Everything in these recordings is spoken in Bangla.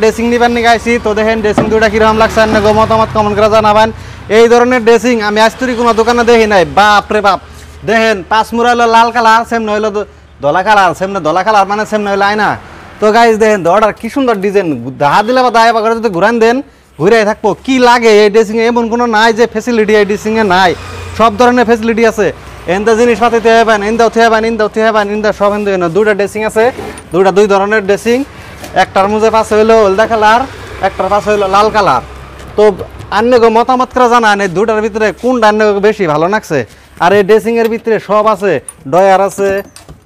ড্রেসিং নিবেন নি গাইছি তো দেখেন ড্রেসিং দুটা কিরকম লাগছে না গো মতামত কমেন্ট করে জানাবেন। এই ধরনের ড্রেসিং আমি আজ তুই কোনো দোকানে দেখি নাই। বাপ রে বাপ দেখেন পাঁচমুড়া হলো লাল কালার সেম নইলো দলা কালার সেম না দলা কালার মানে সেম নইলো আয়না। তো গাইস দেখেন দড়ার কি সুন্দর ডিজাইন দাহা দিলে বা দায় করে যদি ঘুরান দেন ঘুরে থাকবো কি লাগে এই ড্রেসিংয়ে এমন কোনো নাই যে ফেসিলিটি এই ড্রেসিংয়ে নাই, সব ধরনের ফেসিলিটি আছে। এন্দা জিনিস পাতিতে হবেন ইন্দাও থেবেন ইন্দাও থেবেন ইন্দা সব ইন্দা দুইটা ড্রেসিং আছে, দুই ধরনের ড্রেসিং। একটার মধ্যে পাশে হইলো হলদা কালার একটার পাশে হইলো লাল কালার। তো আন্যগো মতামত করে জানান এই দুটার ভিতরে কোনটা আন্যগো বেশি ভালো লাগছে। আর এই ড্রেসিংয়ের ভিতরে সব আছে, ডয়ার আছে,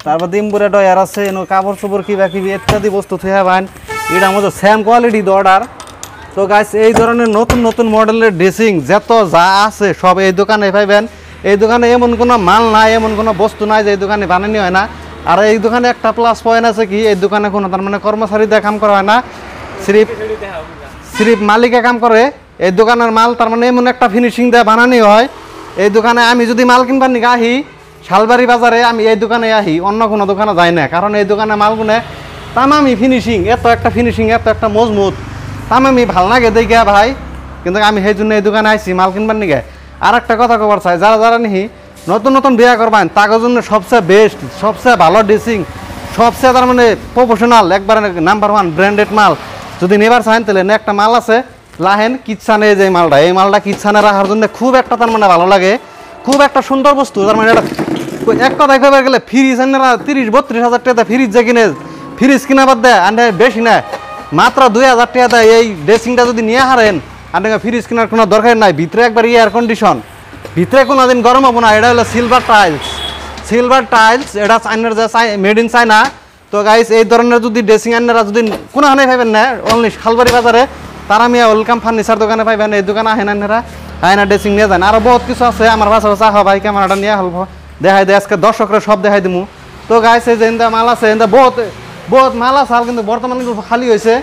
তারপর দিমপুরে ডয়ার আছে, কাপড় চোপড় কিবা কিবি ইত্যাদি বস্তু থেবেন। এটার মধ্যে সেম কোয়ালিটি অর্ডার। তো গাইস এই ধরনের নতুন নতুন মডেলের ড্রেসিং যত যা আছে সব এই দোকানে পাইবেন। এই দোকানে এমন কোনো মাল নাই, এমন কোনো বস্তু নাই যে এই দোকানে বানানো হয় না। আর এই দোকানে একটা প্লাস পয়েন্ট আছে কি এই দোকানে কোনো তার মানে কর্মচারীদের কাম করা হয় না, সিরিফ মালিকে কাম করে। এই দোকানের মাল তার মানে এমন একটা ফিনিশিং দিয়ে বানানো হয়। এই দোকানে আমি যদি মাল কিনবার নিকে আহি শালবাড়ি বাজারে আমি এই দোকানে আহি, অন্য কোনো দোকানে যাই না। কারণ এই দোকানে মালগুনে তামামি ফিনিশিং, এত একটা ফিনিশিং এত একটা মজবুত তামামি ভাল লাগে দেখে ভাই। কিন্তু আমি সেই জন্য এই দোকানে আইছি মাল কিনবার নিকে। আর একটা কথা কবার চাই, যারা যারা নিহি নতুন নতুন বিয়া করবেন তাদের জন্য সবচেয়ে বেস্ট সবচেয়ে ভালো ড্রেসিং সবচেয়ে তার মানে প্রফেশনাল একবার নাম্বার 1 ব্র্যান্ডেড মাল যদি নেবার চান তাহলে একটা মাল আছে লাহেন কিচসানে। যে মালটা এই মালটা কিচসানে রাখার জন্য খুব একটা তার মানে ভালো লাগে, খুব একটা সুন্দর বস্তু। তার মানে এটা এক কথায় কবার গেলে ফ্রিজ আনেরা 30-32 হাজার টাকা ফ্রিজ যে কিনে ফ্রিজ কিনা বাদ দেয় আনতে বেশি না, মাত্র 2000 টাকা দেয়। এই ড্রেসিংটা যদি নিয়ে হারেন আপনাকে ফ্রিজ কেনার কোনো দরকার নাই। ভিতরে একবার এয়ার কন্ডিশন, ভিতরে কোনো দিন গরম হবো না। এটা হলো সিলভার টাইলস, এটা চাইনার যে মেড ইন চায়না। তো গাইস এই ধরনের যদি ড্রেসিং আনারা যদি কোনোখানে পাইবেন না অনলি শালবাড়ি বাজারে তারা মিয়া ওয়েলকাম ফার্নিচার দোকানে পাইবেন। এই দোকানে আহেন আনারা আয়না ড্রেসিং নিয়ে যান। আরও বহুত কিছু আছে আমার বাসা চা ভাই ক্যামেরাটা নিয়ে হলব দেখাই দেয় আজকে দর্শকরা সব দেখাই দিমু। তো গাইস এই যে এন্দা মাল আছে এন্দা বহুত মাল আছে কিন্তু বর্তমানে খালি হয়েছে।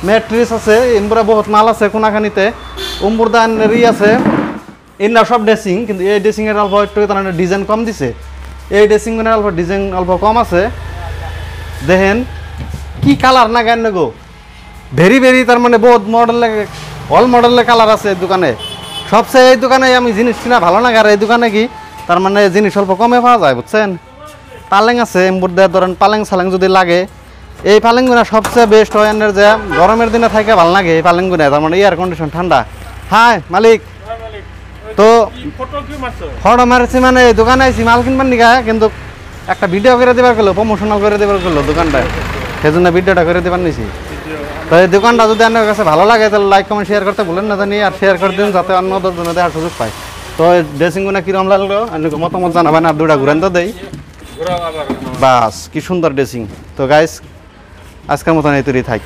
ম্যাট্রিস আছে এমপুরা বহুত মাল আছে কোনাখানিতে উম্বুরদানি আছে এরা সব ড্রেসিং। কিন্তু এই ড্রেসিংয়ের অল্প একটু তার ডিজাইন কম দিছে, এই ড্রেসিংয়ের অল্প ডিজাইন অল্প কম আছে। দেখেন কি কালার না জ্ঞান গো ভেরি ভেরি তার মানে বহুত মডেলের অল মডেলের কালার আছে এই দোকানে। সবচেয়ে এই দোকানে আমি জিনিস কিনা ভালো লাগে। আর এই দোকানে কি তার মানে জিনিস অল্প কমে পাওয়া যায় বুঝছেন। পালেং আছে এমপুর দেওয়ার ধরেন পালেং সালেং যদি লাগে এই পালেংগুনা সবচেয়ে বেস্ট হয়। যে গরমের দিনে থাকে ভালো লাগে এই পালেংগুনা, তার মানে এয়ার কন্ডিশন ঠান্ডা। হ্যাঁ মালিক তো ফটো মারছি মানে দোকানে আইসি মাল কিনবার নিকা, কিন্তু একটা ভিডিও করে দেবার গেলো প্রমোশনাল করে দেবার গেলো দোকানটায়, সেই জন্য ভিডিওটা করে দেবার নিছি। তো এই দোকানটা যদি আপনার কাছে ভালো লাগে তাহলে লাইক কমেন্ট শেয়ার করতে ভুলেন না জানি, আর শেয়ার করে দিন যাতে অন্য দশজনে দেখার সুযোগ পায়। তো ড্রেসিংগুনা কিরম লাগলো আপনাকে মতামত জানাবেন। আর দুটা ঘুরেন তো দেই বাস কি সুন্দর ড্রেসিং। তো গাইস আজকের মতন এই তৈরি থাক।